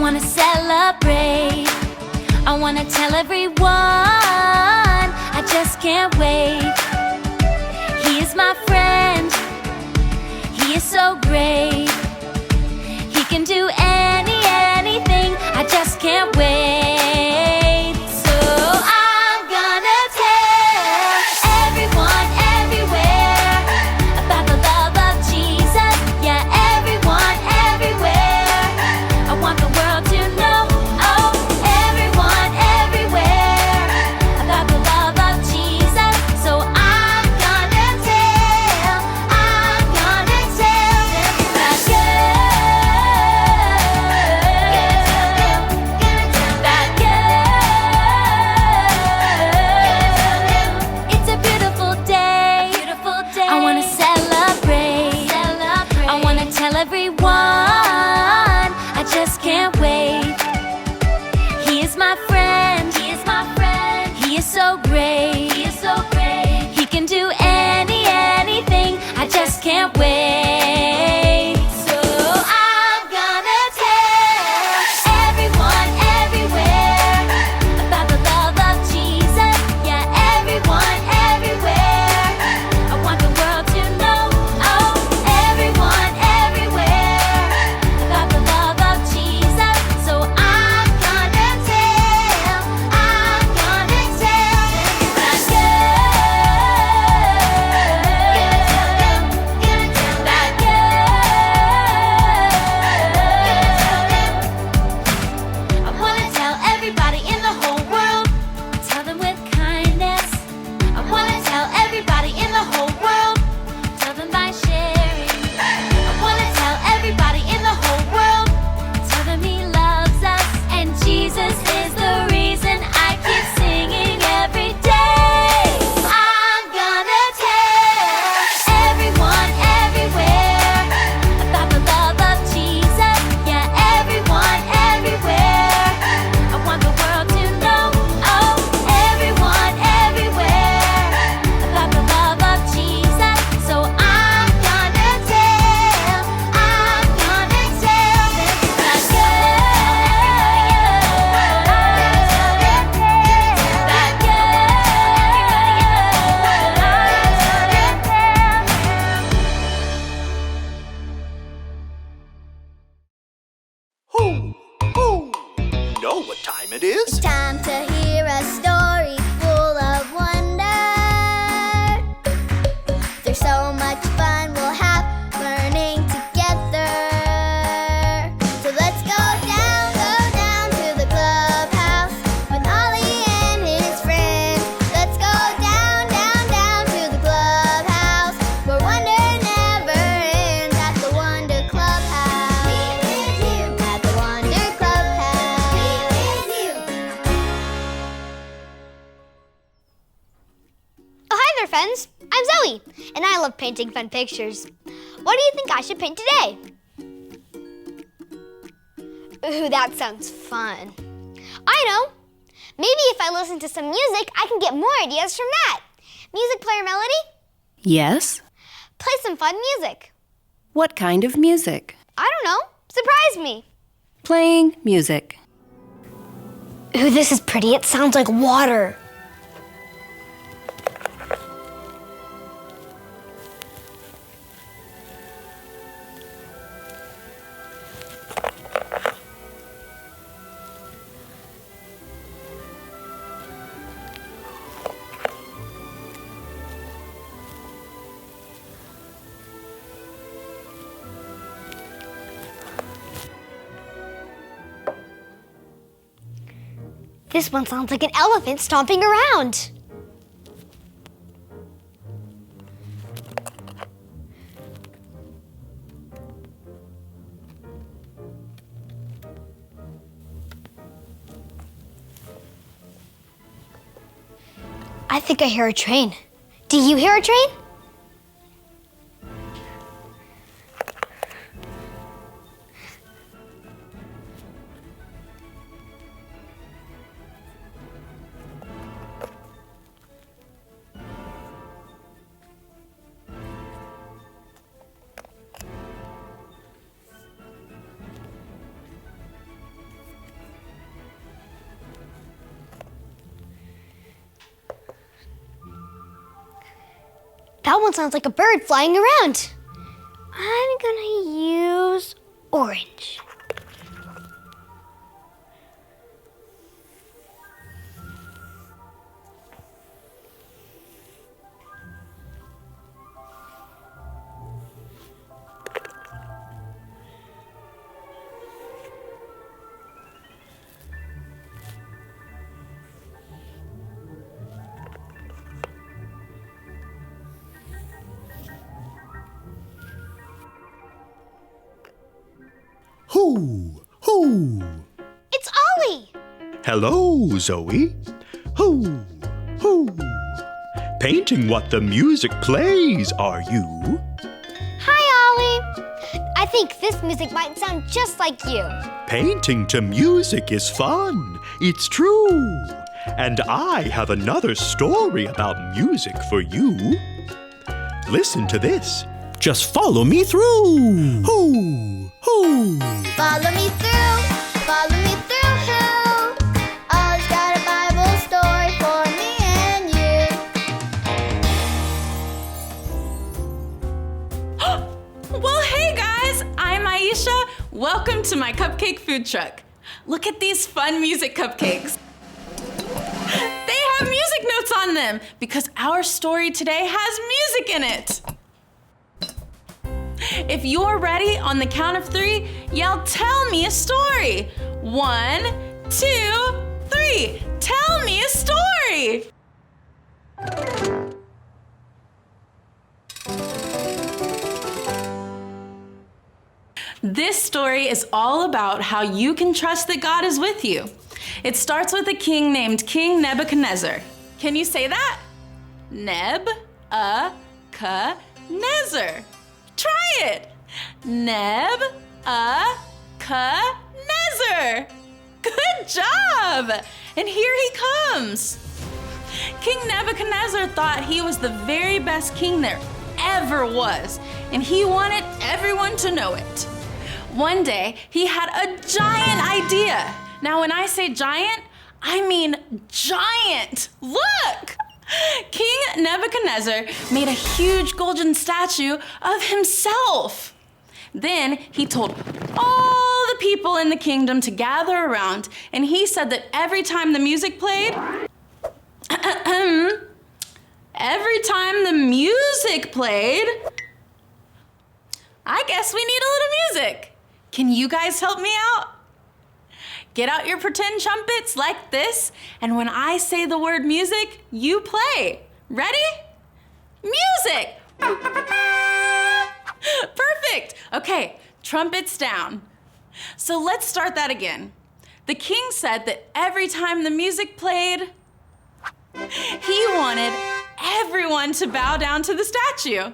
wanna celebrate. I wanna tell everyone, I just can't wait. He is my friend, he is so great. He can do anything, I just can't wait. So I'm gonna tell everyone, everywhere, about the love of Jesus. Yeah, everyone, everywhere, I want the world to know. Oh, everyone, everywhere, about the love of Jesus. So I'm gonna tell that girl. It's a beautiful day. I wanna celebrate. I wanna tell everyone, I just can't wait. He is my friend, he is so great. He can do anything, I just can't wait. So I'm gonna tell everyone, everywhere, about the love of Jesus. Yeah, everyone, everywhere, I want the world to know. Oh, everyone, everywhere, about the love of Jesus. So I'm gonna tell that I wanna tell everybody in the whole world, tell them with kindness. I wanna tell everybody in the whole world, tell them by sharing. I wanna tell everybody in the whole world, tell them he loves us, and Jesus is the reason I keep singing every day. I'm gonna tell everyone, everywhere, about the love of Jesus. Yeah, everyone, everywhere, I want the world to know. Oh, everyone, everywhere, about the love of Jesus. So I'm gonna tell Who? You know what time it is? Time to hear a story full of wonder. There's so much fun we'll have learning together. So let's go down to the clubhouse with Ollie and his friends. Let's go down to the clubhouse where wonder never ends at the Wonder Clubhouse. At the Wonder Clubhouse. Oh, hi there, friends. I'm Zoe, and I love painting fun pictures. What do you think I should paint today? Ooh, that sounds fun. I know. Maybe if I listen to some music, I can get more ideas from that. Music player Melody, Yes? play some fun music. What kind of music? I don't know. Surprise me. Playing music. Ooh, this is pretty. It sounds like water. This one sounds like an elephant stomping around. I think I hear a train. Do you hear a train? one sounds like a bird flying around. I'm gonna use orange. Hoo, hoo. It's Ollie. Hello, Zoe. Hoo, hoo. Painting what the music plays, are you? Hi, Ollie. I think this music might sound just like you. Painting to music is fun. It's true. And I have another story about music for you. Listen to this. Just follow me through. Hoo, hoo. Follow me through, follow me through, who? Ollie's got a Bible story for me and you. Well, hey guys, I'm Aisha. Welcome to my cupcake food truck. Look at these fun music cupcakes. They have music notes on them because our story today has music in it. If you're ready, on the count of 3, yell, "Tell me a story." 1, 2, 3. Tell me a story. This story is all about how you can trust that God is with you. It starts with a king named King Nebuchadnezzar. Can you say that? Neb-a-ka-nezzar. Try it. Neb-a-ka-nezzar. Good job. And here he comes. King Nebuchadnezzar thought he was the very best king there ever was, and he wanted everyone to know it. One day, he had a giant idea. Now, when I say giant, I mean giant. Look! King Nebuchadnezzar made a huge golden statue of himself. Then he told all the people in the kingdom to gather around, and he said that every time the music played, I guess we need a little music. Can you guys help me out? Get out your pretend trumpets like this, and when I say the word music, you play. Ready? Music! Perfect! Okay, trumpets down. So let's start that again. The king said that every time the music played, he wanted everyone to bow down to the statue.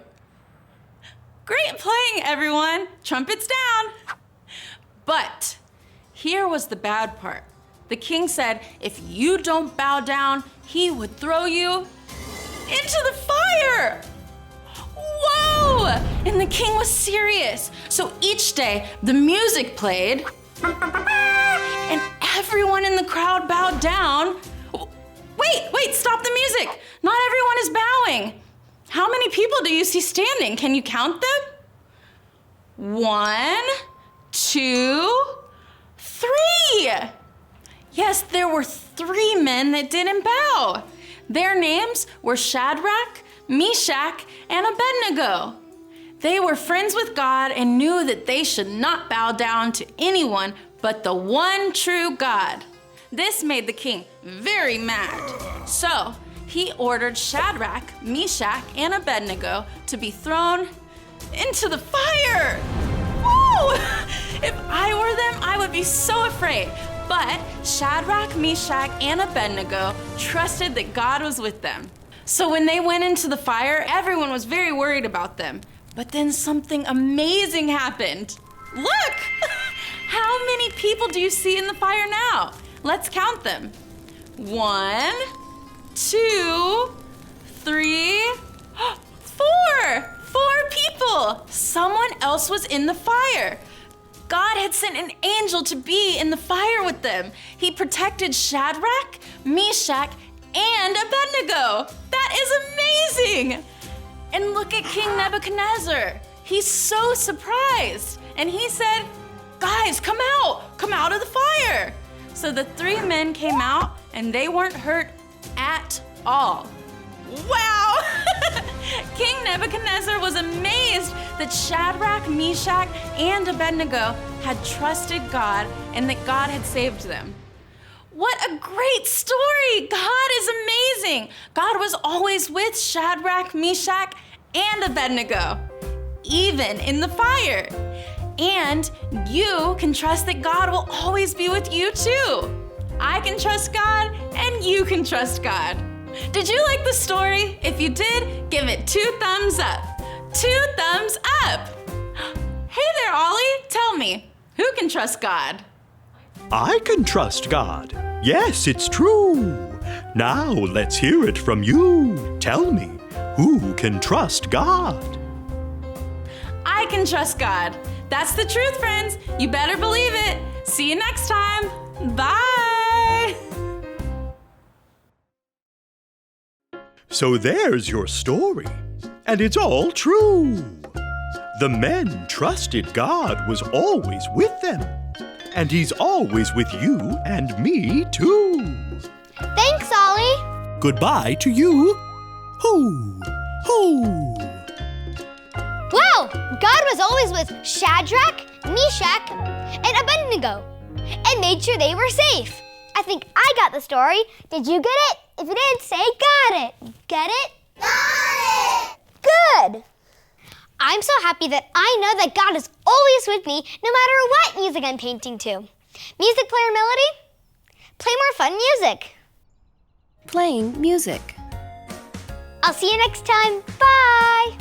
Great playing, everyone. Trumpets down. But here was the bad part. The king said if you don't bow down, he would throw you into the fire. Whoa! And the king was serious. So each day, the music played, and everyone in the crowd bowed down. Wait, stop the music. Not everyone is bowing. How many people do you see standing? Can you count them? 1, 2, 3. Yes, there were 3 men that didn't bow. Their names were Shadrach, Meshach, and Abednego. They were friends with God and knew that they should not bow down to anyone but the one true God. This made the king very mad. So he ordered Shadrach, Meshach, and Abednego to be thrown into the fire. Woo! If I were them, I would be so afraid. But Shadrach, Meshach, and Abednego trusted that God was with them. So when they went into the fire, everyone was very worried about them. But then something amazing happened. Look! How many people do you see in the fire now? Let's count them. 1, 2, 3, 4. 4 people. Someone else was in the fire. God had sent an angel to be in the fire with them. He protected Shadrach, Meshach, and Abednego. That is amazing. And look at King Nebuchadnezzar. He's so surprised. And he said, guys, come out of the fire. So the 3 men came out and they weren't hurt at all. Wow! King Nebuchadnezzar was amazed that Shadrach, Meshach, and Abednego had trusted God and that God had saved them. What a great story! God is amazing. God was always with Shadrach, Meshach, and Abednego, even in the fire. And you can trust that God will always be with you too. I can trust God, and you can trust God. Did you like the story? If you did, give it 2 thumbs up. 2 thumbs up! Hey there, Ollie. Tell me, who can trust God? I can trust God. Yes, it's true. Now let's hear it from you. Tell me, who can trust God? I can trust God. That's the truth, friends. You better believe it. See you next time. Bye. So there's your story. And it's all true. The men trusted God was always with them. And He's always with you and me too. Thanks, Ollie. Goodbye to you. Hoo, hoo. Wow, God was always with Shadrach, Meshach, and Abednego and made sure they were safe. I think I got the story. Did you get it? If you did, say got it. Get it? Got it! Good. I'm so happy that I know that God is always with me no matter what music I'm painting to. Music player Melody, play more fun music. Playing music. I'll see you next time. Bye.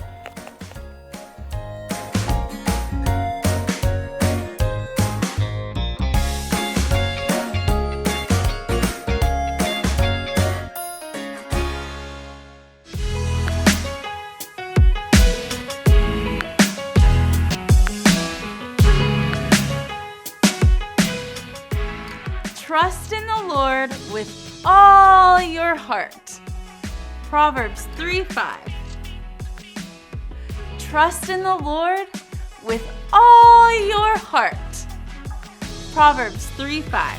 Trust in the Lord with all your heart. Proverbs 3:5. Trust in the Lord with all your heart. Proverbs 3:5.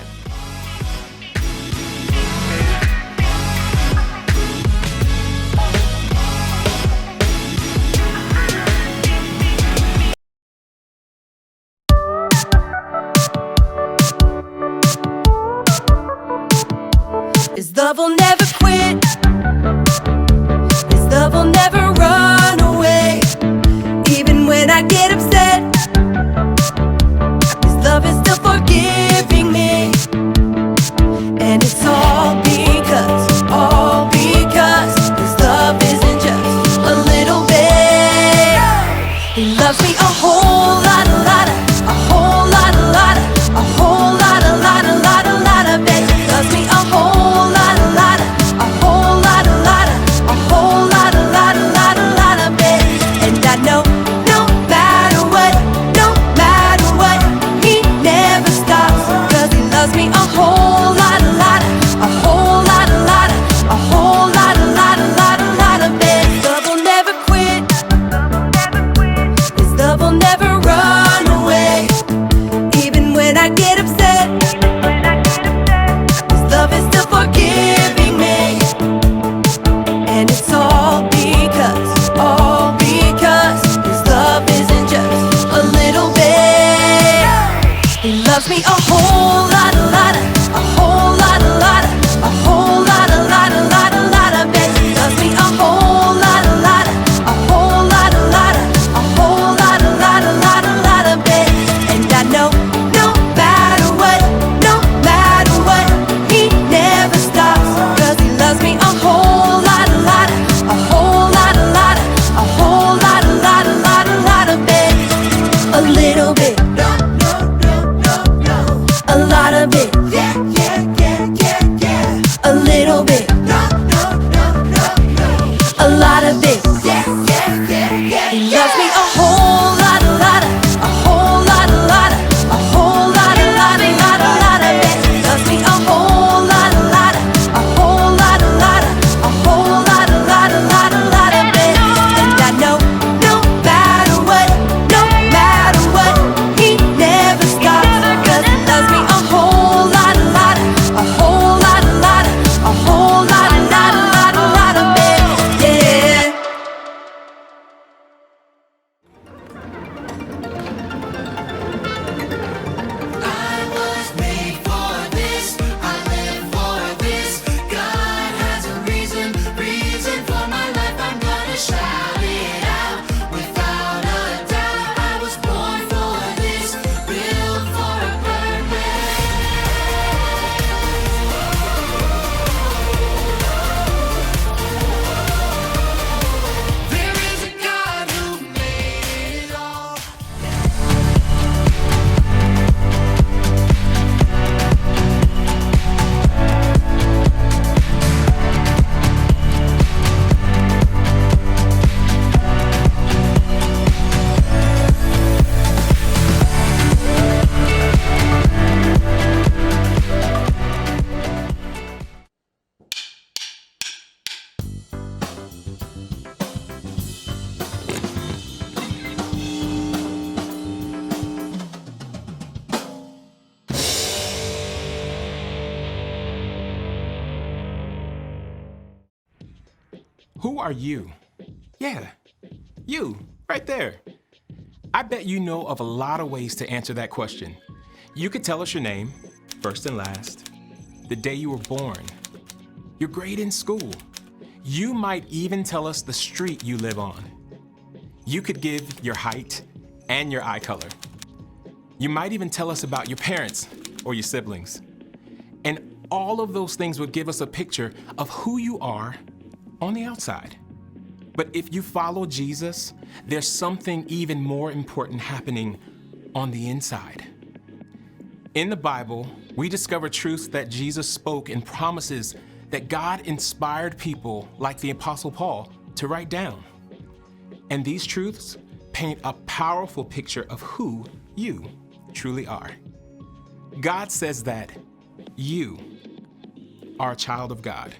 His love will never quit. His love will never run away. Even when I get upset, His love is still forgiving me. And it's all because His love isn't just a little bit. He loves me a whole lot, a whole lot, a whole lot, of it. He loves me a whole lot, a whole lot, a whole lot, of it. And I know no matter what, He never stops. 'Cause He loves me a whole lot, a whole lot, a whole lot, of it. His love will never quit. His love will never run away. Even when I get upset, His love is still forgiving me. And it's all because His love isn't just a little bit. He loves me a whole lot, a whole lot, a whole lot, of it. He loves me a whole lot, a whole lot, a whole lot, of it. And I know no matter what, He never stops. 'Cause He loves me a whole lot, a whole lot, a whole lot, of it. A little bit, a lot of it. Who are you? Yeah, you, right there. I bet you know of a lot of ways to answer that question. You could tell us your name, first and last, the day you were born, your grade in school. You might even tell us the street you live on. You could give your height and your eye color. You might even tell us about your parents or your siblings. And all of those things would give us a picture of who you are on the outside. But if you follow Jesus, there's something even more important happening on the inside. In the Bible, we discover truths that Jesus spoke and promises that God inspired people like the Apostle Paul to write down. And these truths paint a powerful picture of who you truly are. God says that you are a child of God.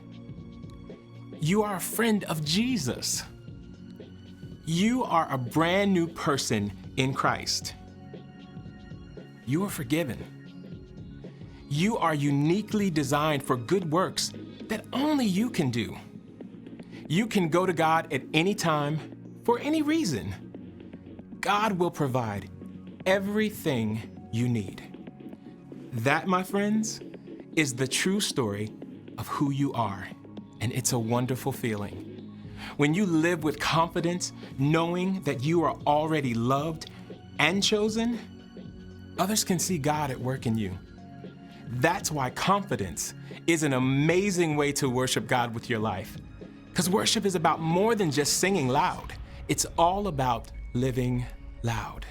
You are a friend of Jesus. You are a brand new person in Christ. You are forgiven. You are uniquely designed for good works that only you can do. You can go to God at any time, for any reason. God will provide everything you need. That, my friends, is the true story of who you are, and it's a wonderful feeling. When you live with confidence, knowing that you are already loved and chosen, others can see God at work in you. That's why confidence is an amazing way to worship God with your life. Because worship is about more than just singing loud. It's all about living loud.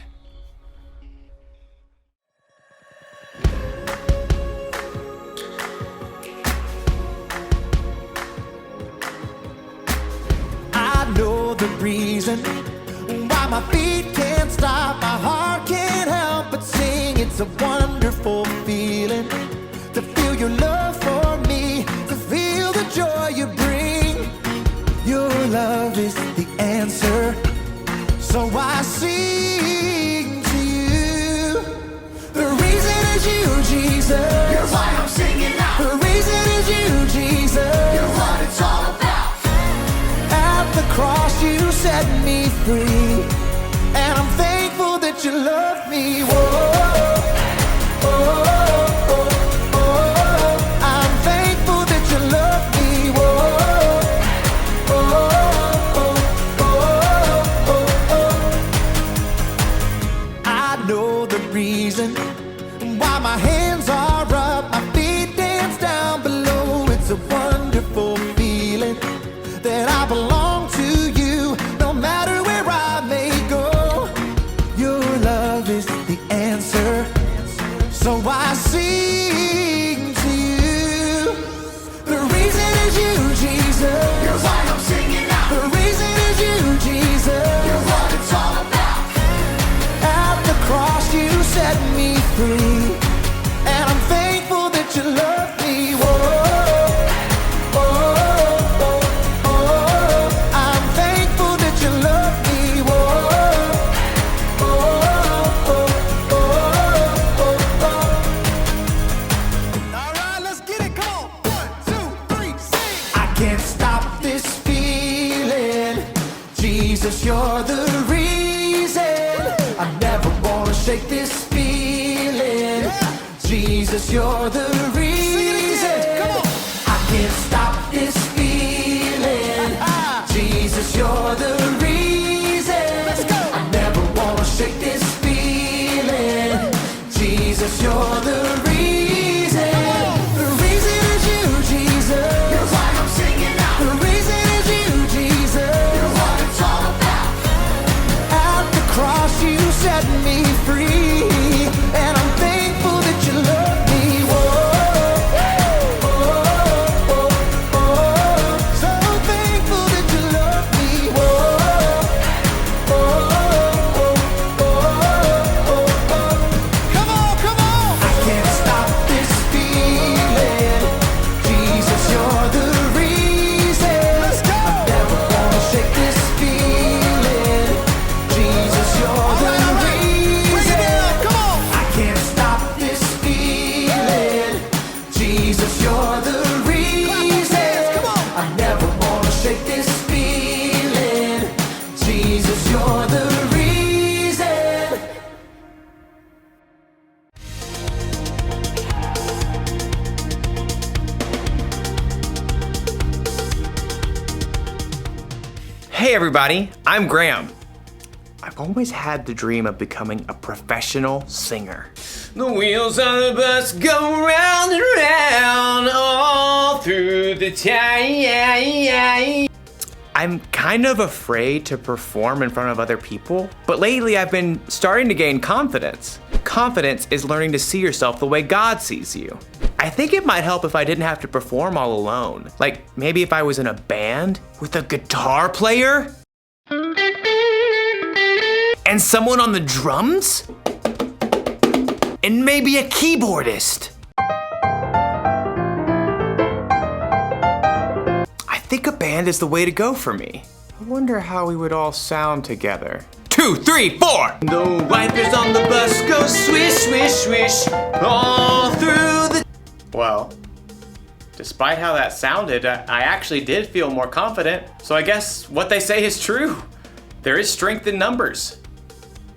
I know the reason why my feet can't stop, my heart can't help but sing. It's a wonderful feeling to feel your love for me, to feel the joy you bring. Your love is the answer, so I sing to you. The reason is you, Jesus. You're why I'm singing now. The reason is you, Jesus. You're what it's all about. At the cross you set me free, and I'm thankful that you love me. Whoa, oh. Reason why my hands are up, my feet dance down below. It's a wonderful feeling that I belong to you, no matter where I may go. Your love is the answer, so I sing to you. The reason is you, Jesus. You're why I'm singing now. The reason is you, Jesus. You're what it's all about. At the cross you set me free, and I'm thankful that you love me. Whoa, oh, oh, oh. I'm thankful that you love me. Whoa, oh, oh, oh, oh, oh. All right, let's get it. Come on. 1, 2, 3, sing. I can't stop this feeling. Jesus, you're the reason. I never wanna shake this feeling. Jesus, you're the reason. I can't stop this feeling. Jesus, you're the reason. I never wanna shake this feeling. Jesus, you're the reason. The reason is you, Jesus. You're why I'm singing now. The reason is you, Jesus. You're what it's all about. At the cross you set me free, and I'm thankful that you love me. Whoa, oh, oh, Hey everybody, I'm Graham. I've always had the dream of becoming a professional singer. The wheels on the bus go round and round all through the town. I'm kind of afraid to perform in front of other people, but lately I've been starting to gain confidence. Confidence is learning to see yourself the way God sees you. I think it might help if I didn't have to perform all alone. Like maybe if I was in a band with a guitar player and someone on the drums and maybe a keyboardist. I think a band is the way to go for me. I wonder how we would all sound together. 2, 3, 4! The wipers on the bus go swish, swish, swish all through the... Well, despite how that sounded, I actually did feel more confident. So I guess what they say is true. There is strength in numbers.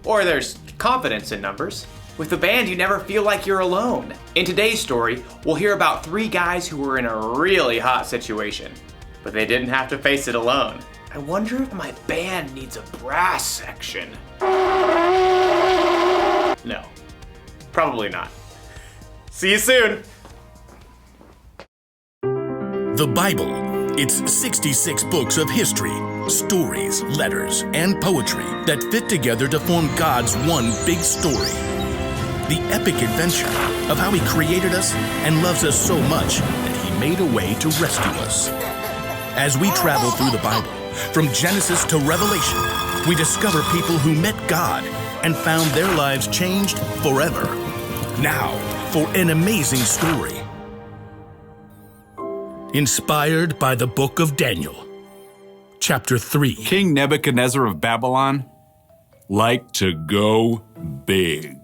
Or there's confidence in numbers. With the band, you never feel like you're alone. In today's story, we'll hear about 3 guys who were in a really hot situation, but they didn't have to face it alone. I wonder if my band needs a brass section. No, probably not. See you soon. The Bible. It's 66 books of history, stories, letters, and poetry that fit together to form God's one big story. The epic adventure of how He created us and loves us so much that He made a way to rescue us. As we travel through the Bible, from Genesis to Revelation, we discover people who met God and found their lives changed forever. Now, for an amazing story. Inspired by the book of Daniel. Chapter 3. King Nebuchadnezzar of Babylon liked to go big.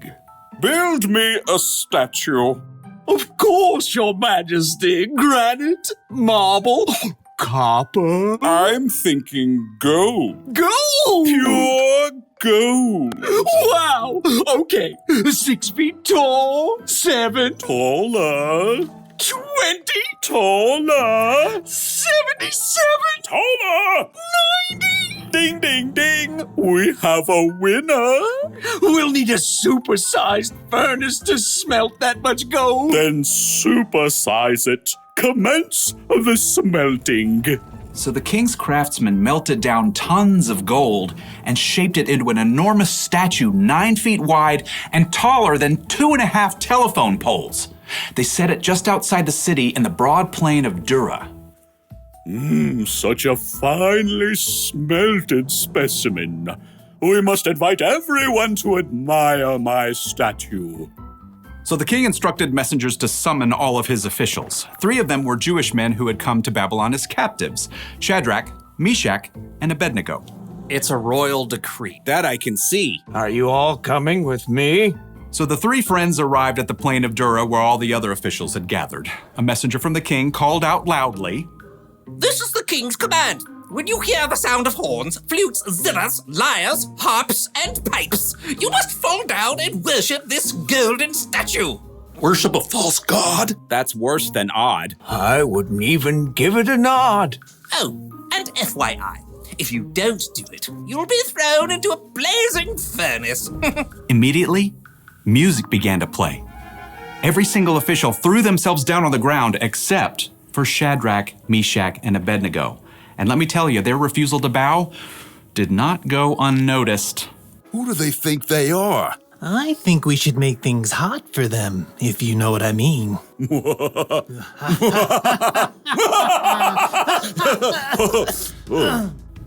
Build me a statue. Of course, Your Majesty. Granite, marble, copper. I'm thinking gold. Gold! Pure gold. Wow! Okay, 6 feet tall, 7 taller, 20 taller, 77 taller, 90. Ding, ding, ding. We have a winner. We'll need a supersized furnace to smelt that much gold. Then supersize it. Commence the smelting. So the king's craftsmen melted down tons of gold and shaped it into an enormous statue 9 feet wide and taller than 2.5 telephone poles. They set it just outside the city in the broad plain of Dura. Such a finely smelted specimen. We must invite everyone to admire my statue. So the king instructed messengers to summon all of his officials. 3 of them were Jewish men who had come to Babylon as captives: Shadrach, Meshach, and Abednego. It's a royal decree. That I can see. Are you all coming with me? So the 3 friends arrived at the plain of Dura where all the other officials had gathered. A messenger from the king called out loudly, "This is the king's command. When you hear the sound of horns, flutes, zithers, lyres, harps, and pipes, you must fall down and worship this golden statue." Worship a false god? That's worse than odd. I wouldn't even give it a nod. Oh, and FYI, if you don't do it, you'll be thrown into a blazing furnace. Immediately, music began to play. Every single official threw themselves down on the ground except for Shadrach, Meshach, and Abednego. And let me tell you, their refusal to bow did not go unnoticed. Who do they think they are? I think we should make things hot for them, if you know what I mean.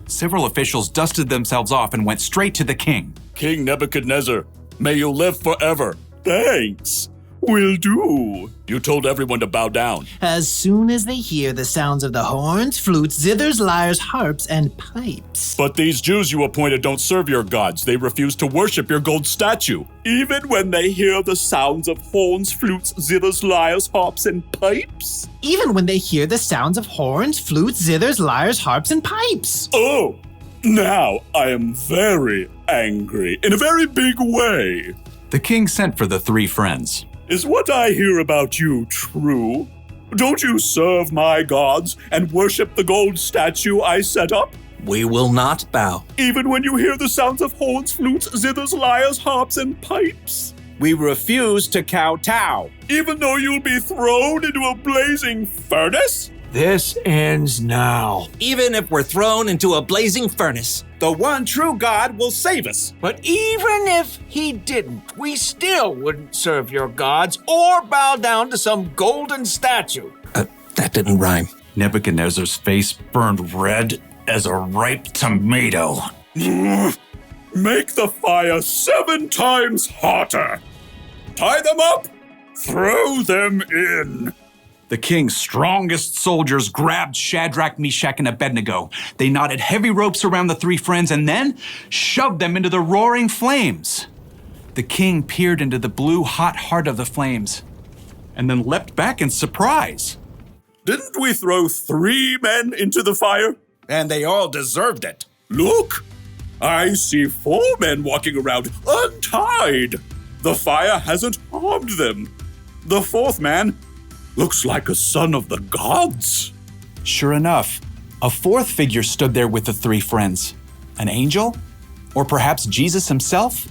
Several officials dusted themselves off and went straight to the king. King Nebuchadnezzar, may you live forever. Thanks. Will do. You told everyone to bow down. As soon as they hear the sounds of the horns, flutes, zithers, lyres, harps, and pipes. But these Jews you appointed don't serve your gods. They refuse to worship your gold statue. Even when they hear the sounds of horns, flutes, zithers, lyres, harps, and pipes? Even when they hear the sounds of horns, flutes, zithers, lyres, harps, and pipes. Oh, now I am very angry in a very big way. The king sent for the 3 friends. Is what I hear about you true? Don't you serve my gods and worship the gold statue I set up? We will not bow. Even when you hear the sounds of horns, flutes, zithers, lyres, harps, and pipes. We refuse to kowtow. Even though you'll be thrown into a blazing furnace? This ends now. Even if we're thrown into a blazing furnace. The one true God will save us. But even if he didn't, we still wouldn't serve your gods or bow down to some golden statue. That didn't rhyme. Nebuchadnezzar's face burned red as a ripe tomato. Make the fire 7 times hotter. Tie them up. Throw them in. The king's strongest soldiers grabbed Shadrach, Meshach, and Abednego. They knotted heavy ropes around the 3 friends and then shoved them into the roaring flames. The king peered into the blue, hot heart of the flames and then leapt back in surprise. Didn't we throw 3 men into the fire? And they all deserved it. Look, I see 4 men walking around untied. The fire hasn't harmed them. The 4th man looks like a son of the gods. Sure enough, a 4th figure stood there with the 3 friends. An angel? Or perhaps Jesus himself?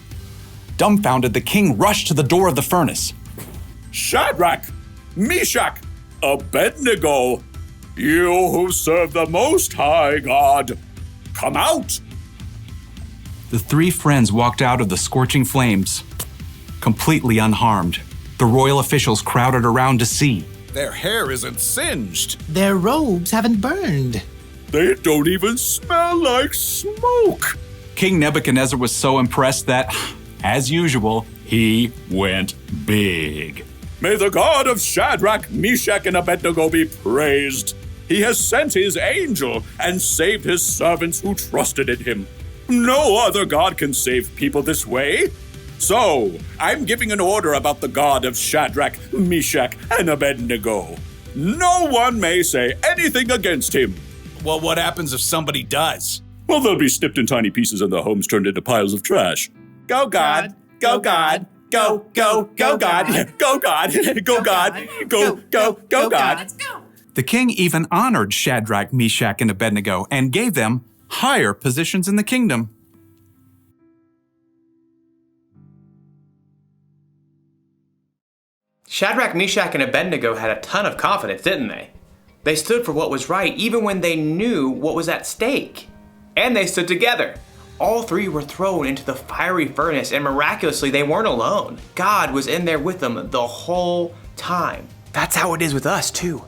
Dumbfounded, the king rushed to the door of the furnace. Shadrach, Meshach, Abednego, you who serve the Most High God, come out. The 3 friends walked out of the scorching flames, completely unharmed. The royal officials crowded around to see. Their hair isn't singed. Their robes haven't burned. They don't even smell like smoke. King Nebuchadnezzar was so impressed that, as usual, he went big. May the God of Shadrach, Meshach, and Abednego be praised. He has sent his angel and saved his servants who trusted in him. No other God can save people this way. So, I'm giving an order about the God of Shadrach, Meshach, and Abednego. No one may say anything against him. Well, what happens if somebody does? Well, they'll be snipped in tiny pieces and their homes turned into piles of trash. Go God, go God, go, go, go God, go God, go God, go, go, go God. The king even honored Shadrach, Meshach, and Abednego and gave them higher positions in the kingdom. Shadrach, Meshach, and Abednego had a ton of confidence, didn't they? They stood for what was right even when they knew what was at stake. And they stood together. All 3 were thrown into the fiery furnace, and miraculously they weren't alone. God was in there with them the whole time. That's how it is with us too.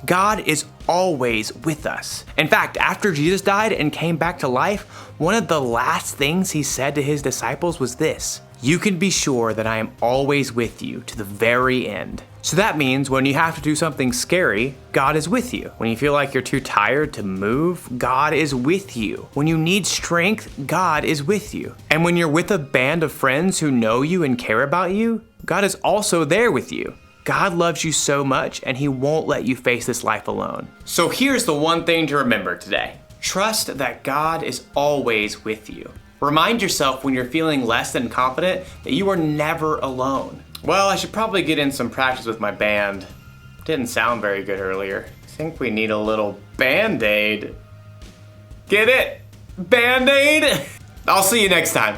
God is always with us. In fact, after Jesus died and came back to life, one of the last things he said to his disciples was this: "You can be sure that I am always with you to the very end." So that means when you have to do something scary, God is with you. When you feel like you're too tired to move, God is with you. When you need strength, God is with you. And when you're with a band of friends who know you and care about you, God is also there with you. God loves you so much, and he won't let you face this life alone. So here's the one thing to remember today. Trust that God is always with you. Remind yourself when you're feeling less than confident that you are never alone. Well, I should probably get in some practice with my band. Didn't sound very good earlier. I think we need a little Band-Aid. Get it? Band-Aid? I'll see you next time.